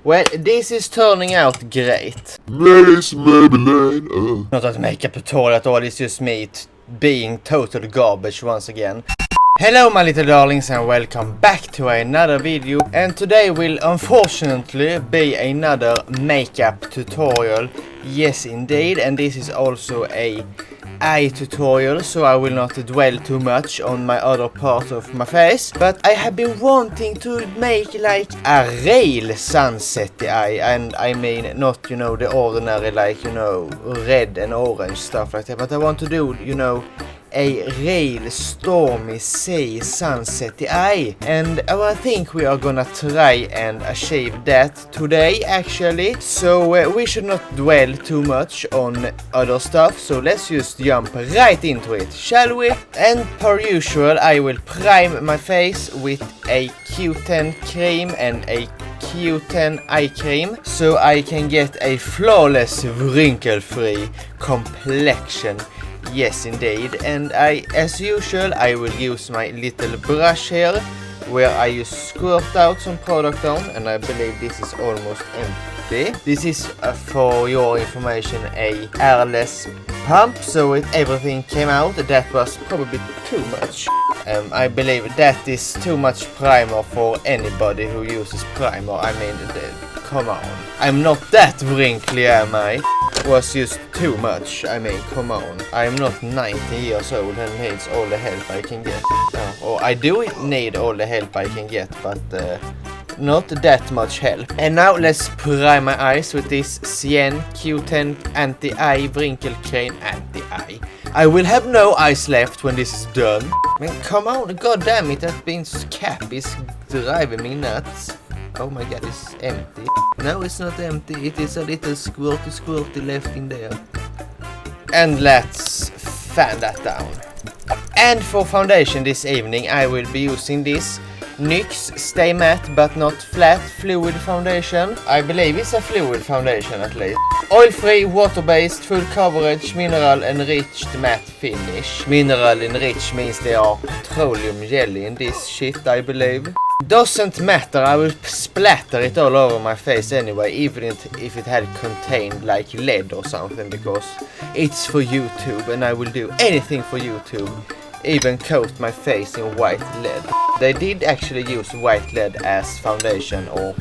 Well, this is turning out great. Not a makeup tutorial at all, it's just me being total garbage once again. Hello my little darlings and welcome back to another video, and today will unfortunately be another makeup tutorial. Yes indeed, and this is also a eye tutorial, so I will not dwell too much on my other part of my face, but I have been wanting to make like a real sunsetty eye, and I mean not, you know, the ordinary like, you know, red and orange stuff like that, but I want to do, you know, a real stormy sea sunsetty eye, and I think we are gonna try and achieve that today actually. So we should not dwell too much on other stuff, so let's just jump right into it, shall we? And per usual I will prime my face with a Q10 cream and a Q10 eye cream, so I can get a flawless wrinkle-free complexion. Yes indeed, and as usual I will use my little brush here where I just squirt out some product on, and I believe this is almost empty. This is for your information a airless pump, so everything came out. That was probably too much. I believe that is too much primer for anybody who uses primer. I mean, come on, I'm not that wrinkly, am I? Was just too much. I mean, come on, I'm not 90 years old and needs all the help I can get. Or I do need all the help I can get, but not that much help. And now let's prime my eyes with this Cyan Q10 anti-eye wrinkle cream anti-eye. I will have no eyes left when this is done. I mean, come on, god damn it, that beans cap is driving me nuts. Oh my god, it's empty. No, it's not empty, it is a little squirty left in there. And let's fan that down. And for foundation this evening I will be using this NYX Stay Matte But Not Flat Fluid Foundation. I believe it's a fluid foundation at least. Oil-free, water-based, full coverage, mineral enriched matte finish. Mineral enriched means there are petroleum jelly in this shit, I believe. Doesn't matter, I will splatter it all over my face anyway, even if it had contained like lead or something, because it's for YouTube and I will do anything for YouTube, even coat my face in white lead. They did actually use white lead as foundation or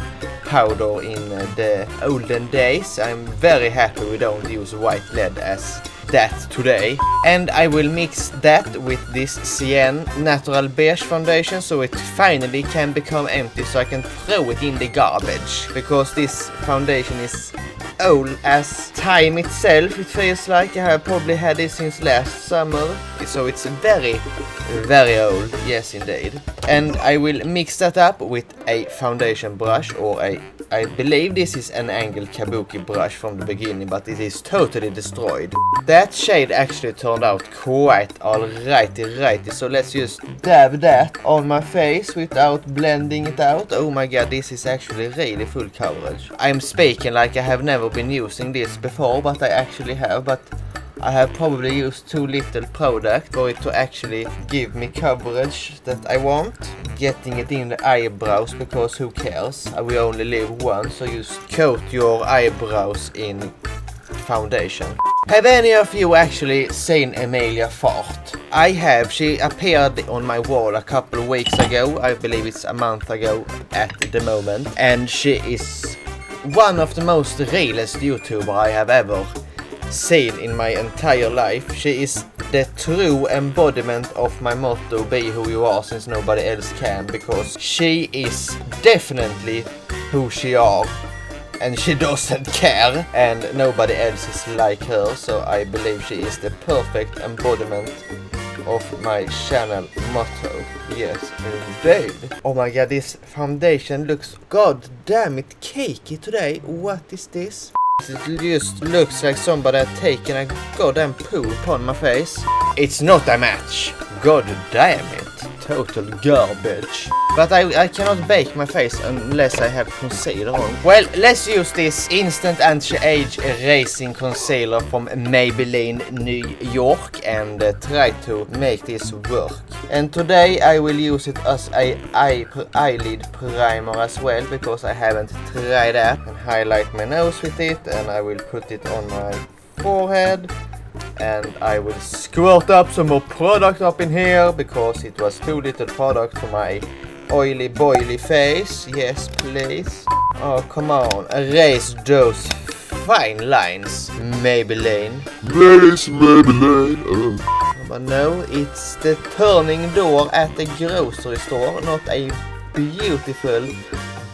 powder in the olden days. I'm very happy we don't use white lead as that today. And I will mix that with this Cyan Natural Beige foundation so it finally can become empty, so I can throw it in the garbage, because this foundation is old as time itself. It feels like I have probably had this since last summer, so it's very old, yes indeed. And I will mix that up with a foundation brush, or I believe this is an angled kabuki brush from the beginning, but it is totally destroyed. That shade actually turned out quite alrighty, so let's just dab that on my face without blending it out. Oh my god, this is actually really full coverage. I'm speaking like I have never been using this before, but I actually have, but I have probably used too little product for it to actually give me coverage that I want. Getting it in the eyebrows, because who cares? We only live once, so just coat your eyebrows in foundation. Have any of you actually seen Emilia fart? I have. She appeared on my wall a couple of weeks ago. I believe it's a month ago at the moment. And she is one of the most realest YouTuber I have ever seen in my entire life. She is the true embodiment of my motto, be who you are since nobody else can, because she is definitely who she are and she doesn't care, and nobody else is like her, so I believe she is the perfect embodiment of my channel motto. Yes indeed. Oh my god, this foundation looks god damn it cakey today. What is this? It just looks like somebody had taken a goddamn poo upon my face. It's not a match. God damn it. total garbage. But I cannot bake my face unless I have concealer on. Well, let's use this instant anti-age erasing concealer from Maybelline New York and try to make this work. And today I will use it as a eyelid primer as well, because I haven't tried that. And highlight my nose with it, and I will put it on my forehead. And I will squirt up some more product up in here, because it was too little product for my oily boily face. Yes, please. Oh, come on. Erase those fine lines, Maybelline. Please, Maybelline. But no, it's the turning door at the grocery store, not a beautiful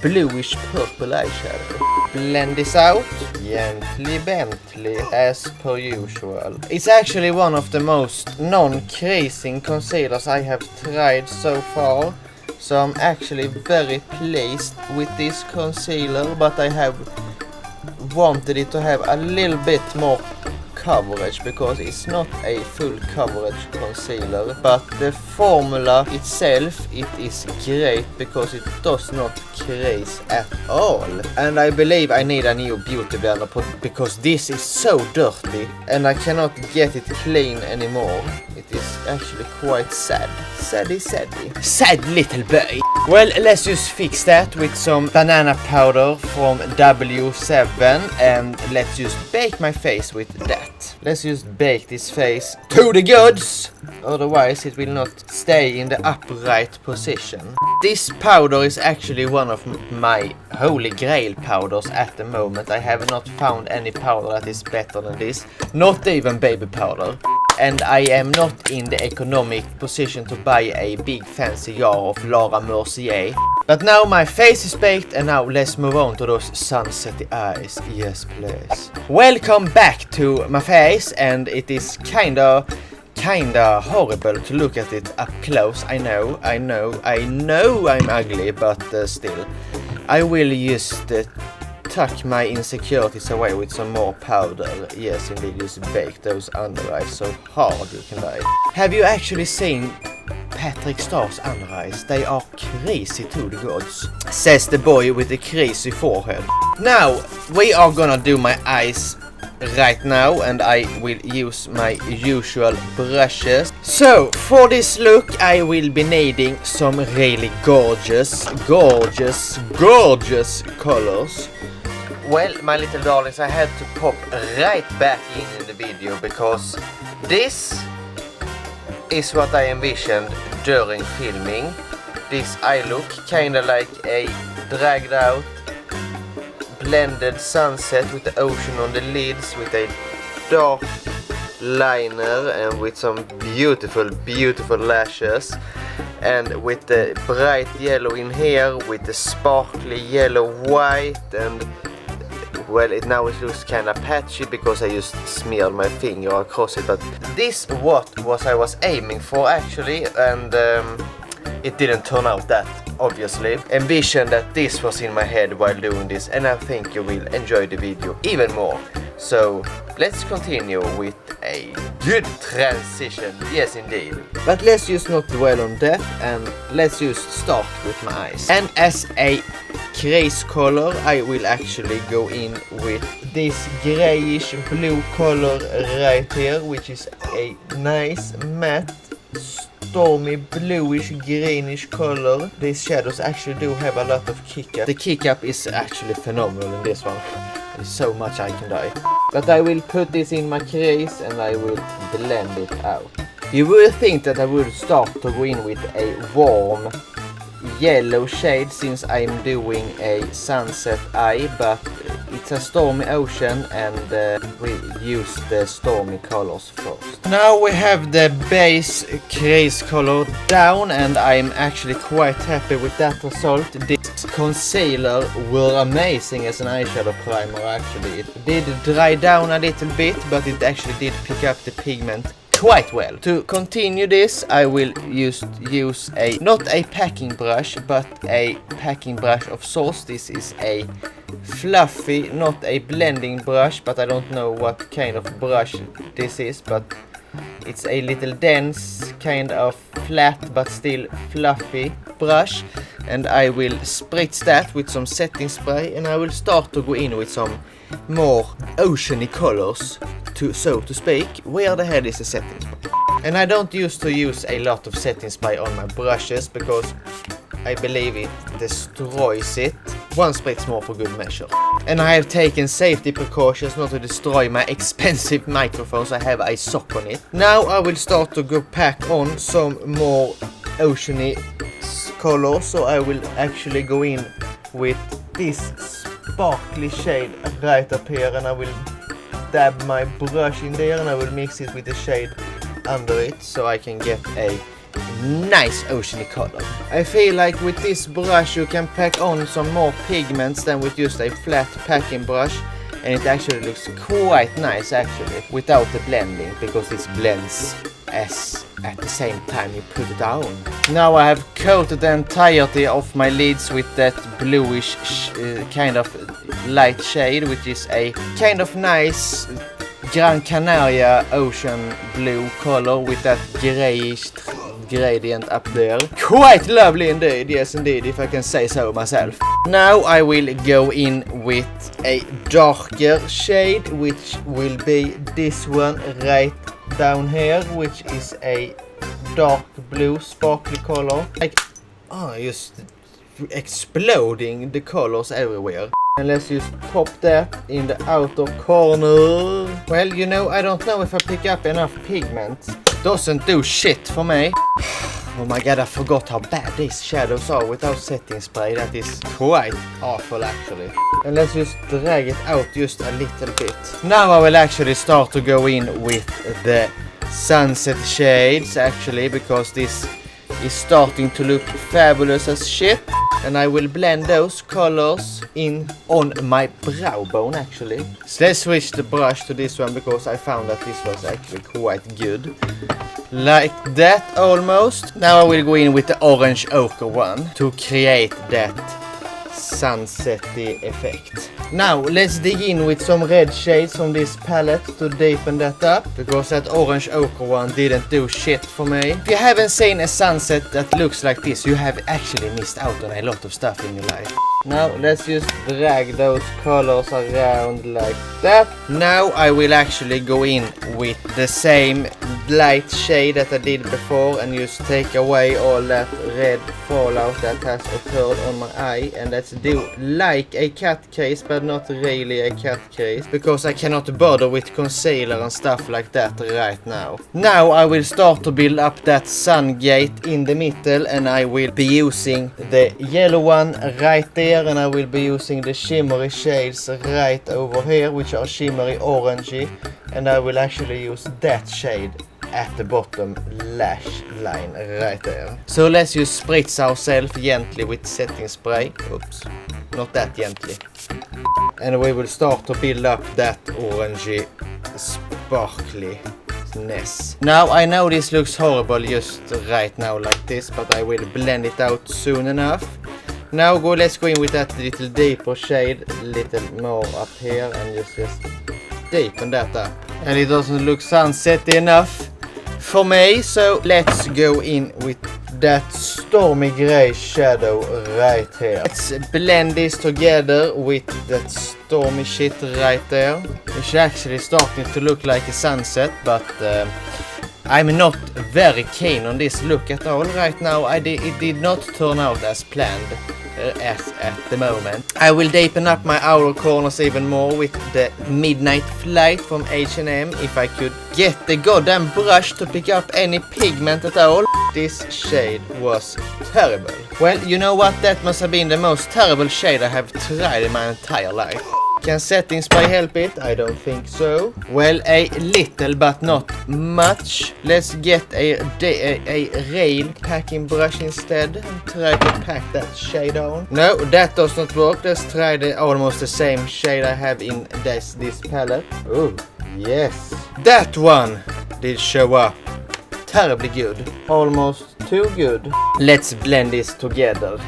bluish purple eyeshadow. Blend this out, gently Bentley, as per usual. It's actually one of the most non-creasing concealers I have tried so far, so I'm actually very pleased with this concealer, but I have wanted it to have a little bit more coverage, because it's not a full coverage concealer, but the formula itself, it is great because it does not crease at all. And I believe I need a new beauty blender because this is so dirty and I cannot get it clean anymore. It is actually quite sad. Saddy. Sad little boy. Well, let's just fix that with some banana powder from W7, and let's just bake my face with that. Let's just bake this face to the goods, otherwise it will not stay in the upright position. This powder is actually one of my holy grail powders at the moment. I have not found any powder that is better than this, not even baby powder. And I am not in the economic position to buy a big fancy jar of Laura Mercier. But now my face is baked, and now let's move on to those sunsetty eyes. Yes, please. Welcome back to my face, and it is kinda horrible to look at it up close. I know I'm ugly, but still. I will just tuck my insecurities away with some more powder. Yes, indeed, just bake those under eyes so hard you can die. Have you actually seen Patrick Starr's under eyes? They are crazy to the gods, says the boy with the crazy forehead. Now, we are gonna do my eyes right now, and I will use my usual brushes. So, for this look, I will be needing some really gorgeous colors. Well, my little darlings, I had to pop right back in the video, because this is what I envisioned during filming. This eye look, kinda like a dragged out, blended sunset with the ocean on the lids, with a dark liner and with some beautiful lashes, and with the bright yellow in here, with the sparkly yellow white, and well, now it looks kinda patchy because I just smeared my finger across it, but this was I was aiming for actually, and it didn't turn out that, obviously. Envision that this was in my head while doing this, and I think you will enjoy the video even more. So let's continue with a good transition. Yes, indeed. But let's just not dwell on that, and let's just start with my eyes. And as a crease color, I will actually go in with this grayish blue color right here, which is a nice matte stormy bluish greenish color. These shadows actually do have a lot of kick up. The kick up is actually phenomenal in this one. There's so much I can die. But I will put this in my crease and I will blend it out. You would think that I would start to go in with a warm yellow shade, since I'm doing a sunset eye, but it's a stormy ocean, and we use the stormy colors first. Now we have the base crease color down, and I'm actually quite happy with that result. This concealer were amazing as an eyeshadow primer actually. It did dry down a little bit, but it actually did pick up the pigment quite well. To continue this, I will use not a packing brush, but a packing brush of sorts. This is a fluffy, not a blending brush, but I don't know what kind of brush this is, but it's a little dense, kind of flat but still fluffy brush, and I will spritz that with some setting spray, and I will start to go in with some more oceany colors, so to speak, where the head is a setting spray. And I don't used to use a lot of setting spray on my brushes because I believe it destroys it. One spritz more for good measure. And I have taken safety precautions not to destroy my expensive microphones. I have a sock on it. Now I will start to go pack on some more oceany colors. So I will actually go in with this sparkly shade right up here, and I will dab my brush in there and I will mix it with the shade under it so I can get a nice oceany color. I feel like with this brush you can pack on some more pigments than with just a flat packing brush, and it actually looks quite nice actually without the blending, because this blends as at the same time you put it on. Now I have coated the entirety of my lids with that bluish kind of light shade, which is a kind of nice Gran Canaria ocean blue color with that grayish gradient up there. Quite lovely indeed, yes indeed, if I can say so myself. Now I will go in with a darker shade, which will be this one right down here, which is a dark blue sparkly color. Like, just exploding the colors everywhere. And let's just pop that in the outer corner. Well, you know, I don't know if I pick up enough pigment. Doesn't do shit for me. Oh my god, I forgot how bad these shadows are without setting spray. That is quite awful actually. And let's just drag it out just a little bit. Now I will actually start to go in with the sunset shades actually, because this is starting to look fabulous as shit. And I will blend those colors in on my brow bone actually. So let's switch the brush to this one, because I found that this was actually quite good. Like that almost. Now I will go in with the orange ochre one to create that sunsetty effect. Now let's dig in with some red shades from this palette to deepen that up, because that orange ochre one didn't do shit for me. If you haven't seen a sunset that looks like this, you have actually missed out on a lot of stuff in your life. Now let's just drag those colors around like that. Now I will actually go in with the same light shade that I did before and just take away all that red fallout that has occurred on my eye, and let's do like a cat case, but not really a cat case, because I cannot bother with concealer and stuff like that right now. Now I will start to build up that sun gate in the middle, and I will be using the yellow one right there, and I will be using the shimmery shades right over here, which are shimmery orangey, and I will actually use that shade at the bottom lash line right there. So let's just spritz ourselves gently with setting spray. Oops, not that gently. And we will start to build up that orangey sparkliness. Now I know this looks horrible just right now like this, but I will blend it out soon enough. Now let's go in with that little deeper shade, a little more up here, and just deepen that up. And it doesn't look sunsetty enough for me, so let's go in with that stormy grey shadow right here. Let's blend this together with that stormy shit right there. It's actually starting to look like a sunset, but I'm not very keen on this look at all right now. It did not turn out as planned at the moment. I will deepen up my outer corners even more with the Midnight Flight from H&M, if I could get the goddamn brush to pick up any pigment at all. This shade was terrible. Well, you know what? That must have been the most terrible shade I have tried in my entire life. Can setting spray help it? I don't think so. Well, a little, but not much. Let's get a rail packing brush instead and try to pack that shade on. No, that does not work. Let's try almost the same shade I have in this palette. Oh, yes. That one did show up. Terribly good. Almost too good. Let's blend this together.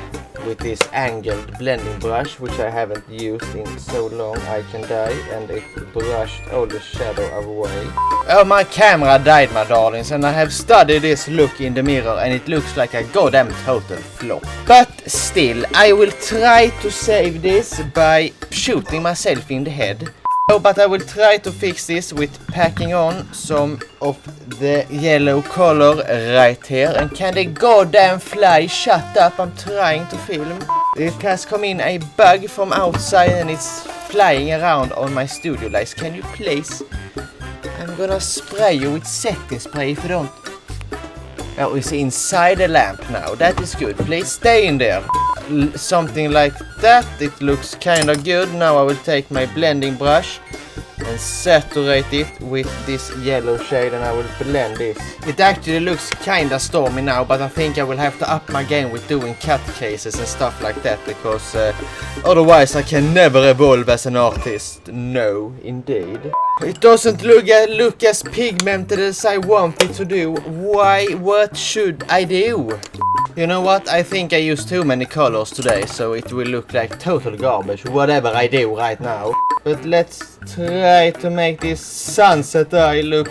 with this angled blending brush, which I haven't used in so long I can die, and it brushed all the shadow away. Oh, my camera died, my darlings, and I have studied this look in the mirror and it looks like a goddamn total flop. But still, I will try to save this by shooting myself in the head. Oh, but I will try to fix this with packing on some of the yellow color right here. And can the goddamn fly shut up? I'm trying to film. It has come in a bug from outside and it's flying around on my studio lights. Can you please? I'm gonna spray you with setting spray if you don't. Oh, it's inside the lamp now. That is good. Please stay in there. Something like that. It looks kind of good. Now I will take my blending brush and saturate it with this yellow shade and I will blend this. It actually looks kind of stormy now, but I think I will have to up my game with doing cut cases and stuff like that, because otherwise I can never evolve as an artist. No, indeed. It doesn't look as pigmented as I want it to do. Why? What should I do? You know what? I think I used too many colors today, so it will look like total garbage, whatever I do right now. But let's try to make this sunset eye look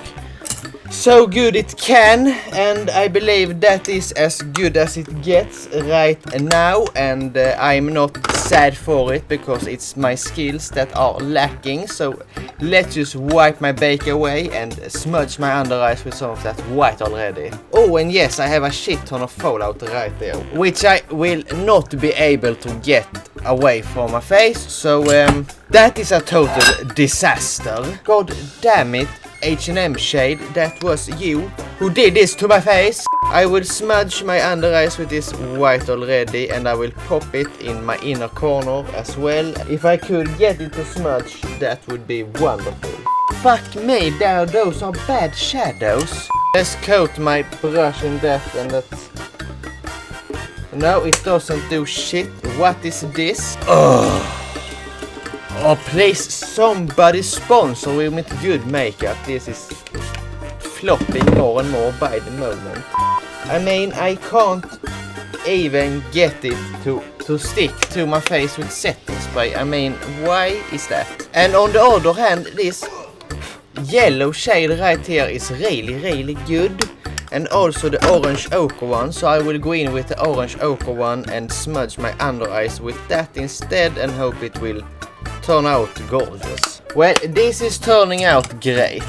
so good it can, and I believe that is as good as it gets right now, and I'm not sad for it because it's my skills that are lacking. So let's just wipe my bake away and smudge my under eyes with some of that white already. Oh, and yes, I have a shit ton of fallout right there, which I will not be able to get away from my face, so that is a total disaster. God damn it, H&M shade, that was you who did this to my face. I will smudge my under eyes with this white already, and I will pop it in my inner corner as well. If I could get it to smudge, that would be wonderful. Fuck me, those are bad shadows. Let's coat my brush in that, and that's... No, it doesn't do shit. What is this? Oh, please, somebody sponsor me with good makeup. This is flopping more and more by the moment. I mean, I can't even get it to stick to my face with setting spray. I mean, why is that? And on the other hand, this yellow shade right here is really good. And also the orange ochre one, so I will go in with the orange ochre one and smudge my under eyes with that instead and hope it will turn out gorgeous. Well, this is turning out great.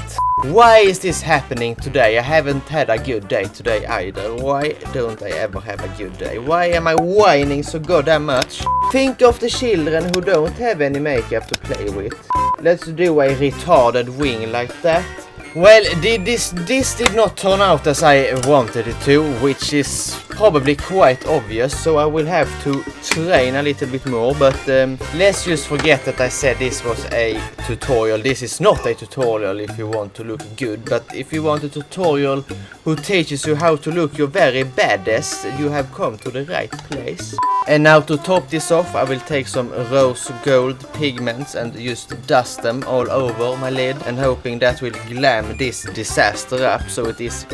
Why is this happening today? I haven't had a good day today either. Why don't I ever have a good day? Why am I whining so goddamn much? Think of the children who don't have any makeup to play with. Let's do a retarded wing like that. Well, this did not turn out as I wanted it to, which is probably quite obvious, so I will have to train a little bit more, but let's just forget that I said this was a tutorial. This is not a tutorial if you want to look good, but if you want a tutorial who teaches you how to look your very baddest, you have come to the right place. And now to top this off, I will take some rose gold pigments and just dust them all over my lid, and hoping that will glam this disaster up so it is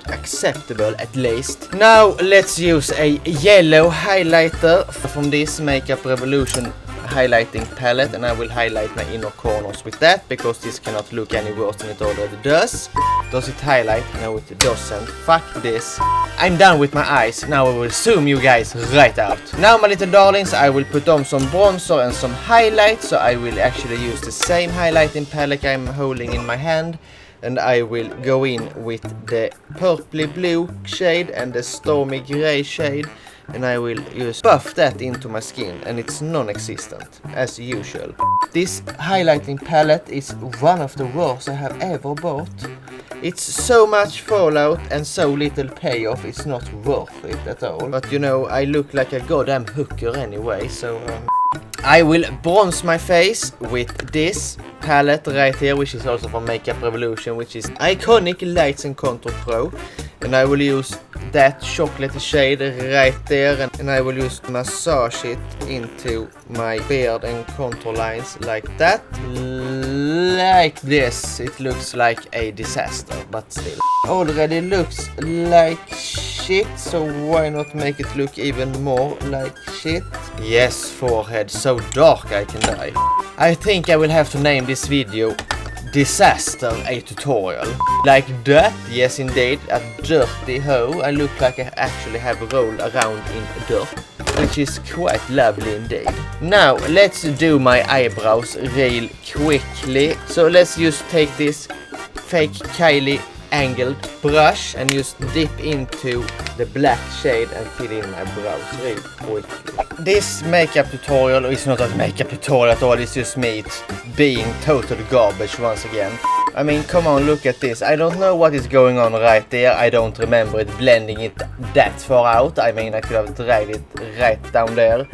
acceptable at least. Now let's use a yellow highlighter from this Makeup Revolution highlighting palette, and I will highlight my inner corners with that because this cannot look any worse than it already does. Does it highlight? No, it doesn't. Fuck this. I'm done with my eyes. Now I will zoom you guys right out. Now, my little darlings, I will put on some bronzer and some highlight, so I will actually use the same highlighting palette I'm holding in my hand. And I will go in with the purpley blue shade and the stormy grey shade, and I will just buff that into my skin, and it's non-existent as usual. This highlighting palette is one of the worst I have ever bought. It's so much fallout and so little payoff, it's not worth it at all. But you know, I look like a goddamn hooker anyway, so I will bronze my face with this palette right here, which is also from Makeup Revolution, which is Iconic Lights and Contour Pro. And I will use that chocolate shade right there, and I will just massage it into my beard and contour lines like that. Like this. It looks like a disaster, but still. Already looks like shit, so why not make it look even more like shit? Yes, forehead, so dark I can die. I think I will have to name this video Disaster, a tutorial. Like that, yes indeed, a dirty hoe. I look like I actually have rolled around in dirt, which is quite lovely indeed. Now, let's do my eyebrows real quickly. So let's just take this fake Kylie angled brush and just dip into the black shade and fill in my brows real quickly. This makeup tutorial is not a makeup tutorial at all, it's just me being total garbage once again. I mean, come on, look at this. I don't know what is going on right there. I don't remember it blending it that far out. I mean, I could have dragged it right down there.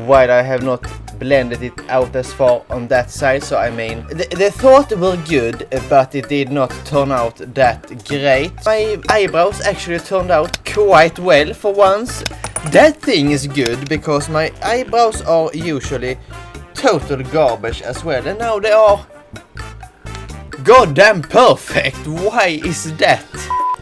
Why I have not blended it out as far on that side. So I mean, the thought were good, but it did not turn out that great. My eyebrows actually turned out quite well for once. That thing is good, because my eyebrows are usually total garbage as well, and now they are goddamn perfect. Why is that?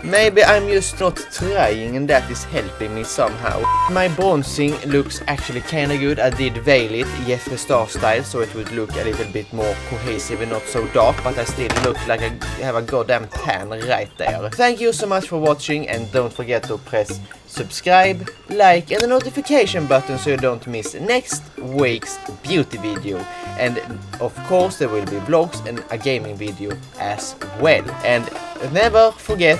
Maybe I'm just not trying and that is helping me somehow. My bronzing looks actually kinda good. I did veil it Jeffree Star style so it would look a little bit more cohesive and not so dark, but I still look like I have a goddamn tan right there. Thank you so much for watching, and don't forget to press subscribe, like and the notification button so you don't miss next week's beauty video. And of course there will be vlogs and a gaming video as well. And never forget,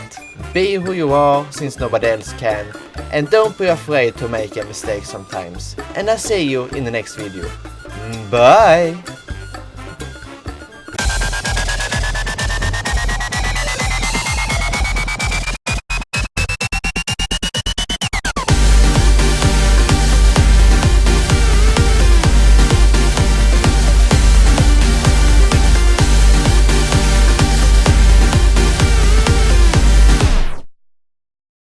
be who you are since nobody else can. And don't be afraid to make a mistake sometimes. And I'll see you in the next video. Bye!